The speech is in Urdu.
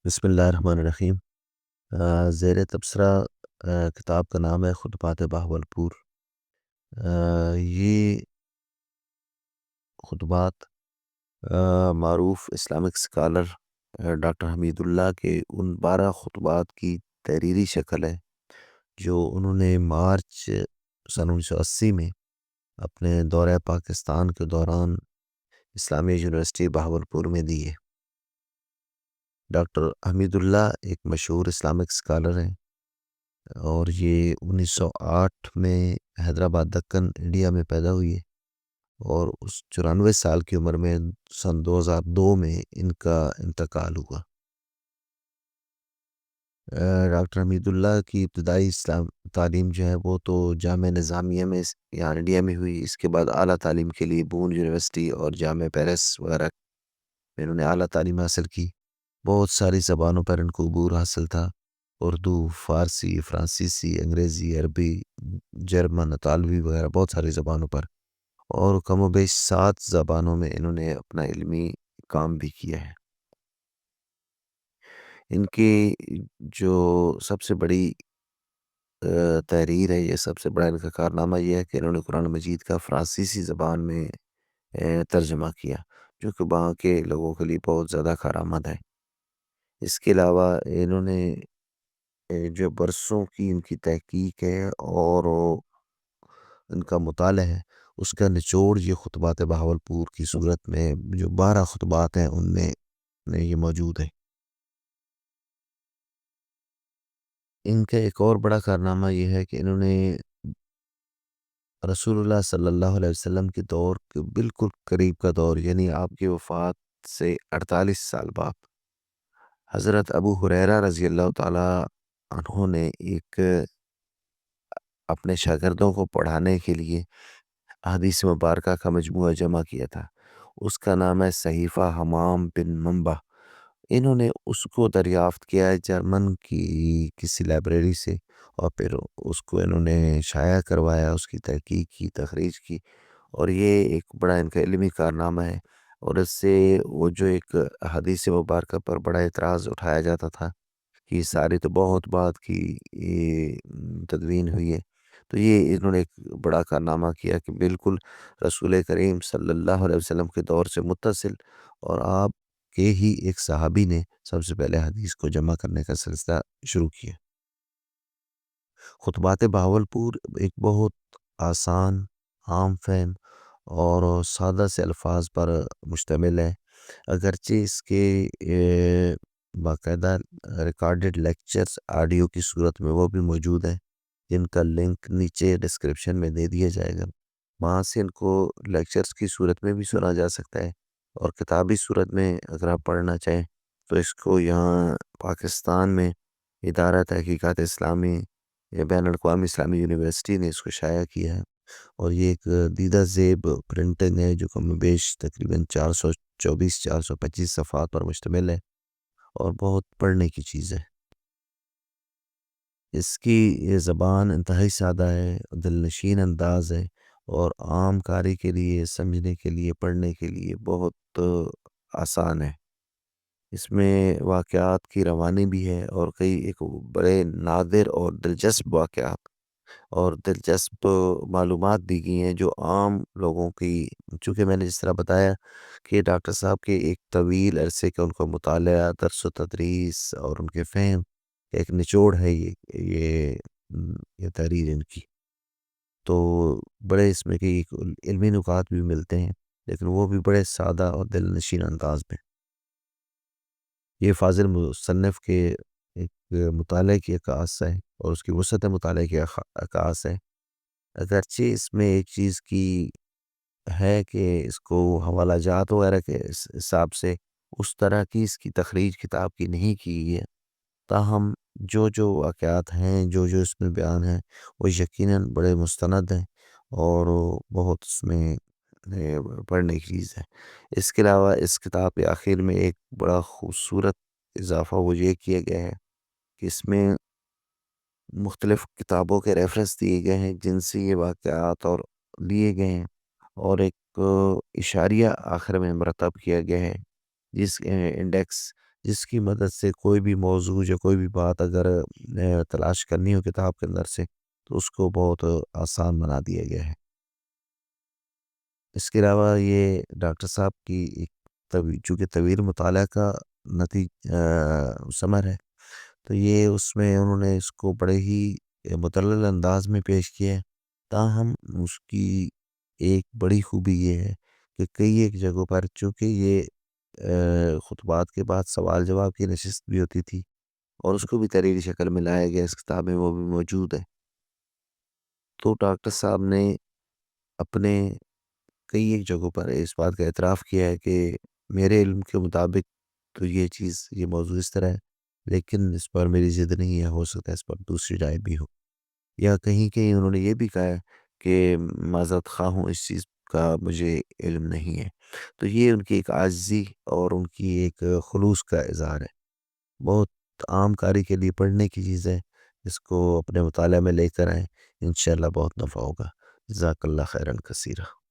بسم اللہ الرحمن الرحیم۔ زیر تبصرہ کتاب کا نام ہے خطبات بہاولپور۔ یہ خطبات معروف اسلامک اسکالر ڈاکٹر حمید اللہ کے ان 12 خطبات کی تحریری شکل ہے جو انہوں نے مارچ سن 1980 میں اپنے دورہ پاکستان کے دوران اسلامیہ یونیورسٹی بہاولپور میں دی ہے۔ ڈاکٹر حمید اللہ ایک مشہور اسلامک اسکالر ہیں اور یہ 1908 میں حیدرآباد دکن انڈیا میں پیدا ہوئی ہے اور 94 سال کی عمر میں سن 2002 میں ان کا انتقال ہوا۔ ڈاکٹر حمید اللہ کی ابتدائی اسلام تعلیم جو ہے وہ تو جامعہ نظامیہ میں یہاں انڈیا میں ہوئی۔ اس کے بعد اعلیٰ تعلیم کے لیے بون یونیورسٹی اور جامعہ پیرس وغیرہ میں انہوں نے اعلیٰ تعلیم حاصل کی۔ بہت ساری زبانوں پر ان کو عبور حاصل تھا: اردو، فارسی، فرانسیسی، انگریزی، عربی، جرمن، اطالوی وغیرہ بہت ساری زبانوں پر، اور کم و بیش 7 زبانوں میں انہوں نے اپنا علمی کام بھی کیا ہے۔ ان کی جو سب سے بڑی تحریر ہے، یہ سب سے بڑا ان کا کارنامہ یہ ہے کہ انہوں نے قرآن مجید کا فرانسیسی زبان میں ترجمہ کیا، جو کہ وہاں کے لوگوں کے لیے بہت زیادہ کارآمد ہے۔ اس کے علاوہ انہوں نے جو برسوں کی ان کی تحقیق ہے اور ان کا مطالعہ ہے، اس کا نچوڑ یہ خطبات بہاولپور کی صورت میں جو 12 خطبات ہیں ان میں یہ موجود ہے۔ ان کا ایک اور بڑا کارنامہ یہ ہے کہ انہوں نے رسول اللہ صلی اللہ علیہ وسلم کے دور کے بالکل قریب کا دور، یعنی آپ کی وفات سے 48 سال بعد، حضرت ابو ہریرہ رضی اللہ تعالیٰ عنہ نے ایک اپنے شاگردوں کو پڑھانے کے لیے احادیث مبارکہ کا مجموعہ جمع کیا تھا۔ اس کا نام ہے صحیفہ حمام بن منبع۔ انہوں نے اس کو دریافت کیا ہے جرمن کی کسی لائبریری سے، اور پھر اس کو انہوں نے شائع کروایا، اس کی تحقیق کی، تخریج کی، اور یہ ایک بڑا ان کا علمی کارنامہ ہے۔ اور اس سے وہ جو ایک حدیث مبارکہ پر بڑا اعتراض اٹھایا جاتا تھا کہ ساری تو بہت بعد کی یہ تدوین ہوئی ہے، تو یہ انہوں نے ایک بڑا کارنامہ کیا کہ بالکل رسول کریم صلی اللہ علیہ وسلم کے دور سے متصل، اور آپ کہ ہی ایک صحابی نے سب سے پہلے حدیث کو جمع کرنے کا سلسلہ شروع کیا۔ خطبات بہاولپور ایک بہت آسان، عام فہم اور سادہ سے الفاظ پر مشتمل ہے، اگرچہ اس کے باقاعدہ ریکارڈڈ لیکچرز آڈیو کی صورت میں وہ بھی موجود ہیں، جن کا لنک نیچے ڈسکرپشن میں دے دیا جائے گا۔ وہاں سے ان کو لیکچرز کی صورت میں بھی سنا جا سکتا ہے، اور کتابی صورت میں اگر آپ پڑھنا چاہیں تو اس کو یہاں پاکستان میں ادارہ تحقیقات اسلامی یا بین الاقوامی اسلامی یونیورسٹی نے اس کو شائع کیا ہے، اور یہ ایک دیدہ زیب پرنٹنگ ہے جو کم و بیش تقریباً 425 صفحات پر مشتمل ہے اور بہت پڑھنے کی چیز ہے۔ اس کی یہ زبان انتہائی سادہ ہے، دل نشین انداز ہے، اور عام قاری کے لیے سمجھنے کے لیے، پڑھنے کے لیے بہت آسان ہے۔ اس میں واقعات کی روانی بھی ہے، اور کئی ایک بڑے نادر اور دلچسپ واقعات اور دلچسپ معلومات دی گئی ہیں جو عام لوگوں کی، چونکہ میں نے جس طرح بتایا کہ ڈاکٹر صاحب کے ایک طویل عرصے کا ان کا مطالعہ، درس و تدریس اور ان کے فہم کا ایک نچوڑ ہے یہ تحریر ان کی، تو بڑے اس میں کئی علمی نکات بھی ملتے ہیں، لیکن وہ بھی بڑے سادہ اور دل نشین انداز میں۔ یہ فاضل مصنف کے ایک مطالعے کی عکاس ہے اور اس کی وسعت مطالعے کی عکاس ہے، اگرچہ اس میں ایک چیز کی ہے کہ اس کو حوالہ جات وغیرہ کے حساب سے اس طرح کی اس کی تخریج کتاب کی نہیں کی گئی ہے، تاہم جو جو واقعات ہیں، جو جو اس میں بیان ہیں، وہ یقیناً بڑے مستند ہیں اور بہت اس میں پڑھنے کی چیز ہے۔ اس کے علاوہ اس کتاب کے آخر میں ایک بڑا خوبصورت اضافہ وہ یہ کیا گیا ہے کہ اس میں مختلف کتابوں کے ریفرنس دیے گئے ہیں جن سے یہ واقعات اور لیے گئے ہیں، اور ایک اشاریہ آخر میں مرتب کیا گیا ہے جس انڈیکس جس کی مدد سے کوئی بھی موضوع یا کوئی بھی بات اگر تلاش کرنی ہو کتاب کے اندر سے تو اس کو بہت آسان بنا دیا گیا ہے۔ اس کے علاوہ یہ ڈاکٹر صاحب کی ایک چونکہ طویل مطالعہ کا ثمر ہے، تو یہ اس میں انہوں نے اس کو بڑے ہی مدلل انداز میں پیش کیا ہے۔ تاہم اس کی ایک بڑی خوبی یہ ہے کہ کئی ایک جگہوں پر چونکہ یہ خطبات کے بعد سوال جواب کی نشست بھی ہوتی تھی اور اس کو بھی تحریری شکل میں لایا گیا، اس کتاب میں وہ بھی موجود ہے۔ تو ڈاکٹر صاحب نے اپنے کئی ایک جگہوں پر اس بات کا اعتراف کیا ہے کہ میرے علم کے مطابق تو یہ چیز یہ موضوع اس طرح ہے، لیکن اس پر میری ضد نہیں ہے، ہو سکتا ہے اس پر دوسری رائے بھی ہو، یا کہیں کہیں انہوں نے یہ بھی کہا ہے کہ معذرت خواہ ہوں، اس چیز کا مجھے علم نہیں ہے۔ تو یہ ان کی ایک عاجزی اور ان کی ایک خلوص کا اظہار ہے، بہت عام کاری کے لیے پڑھنے کی چیز ہے، اس کو اپنے مطالعہ میں لے کر آئیں، انشاءاللہ بہت نفع ہوگا۔ جزاک اللہ خیرا کثیرا۔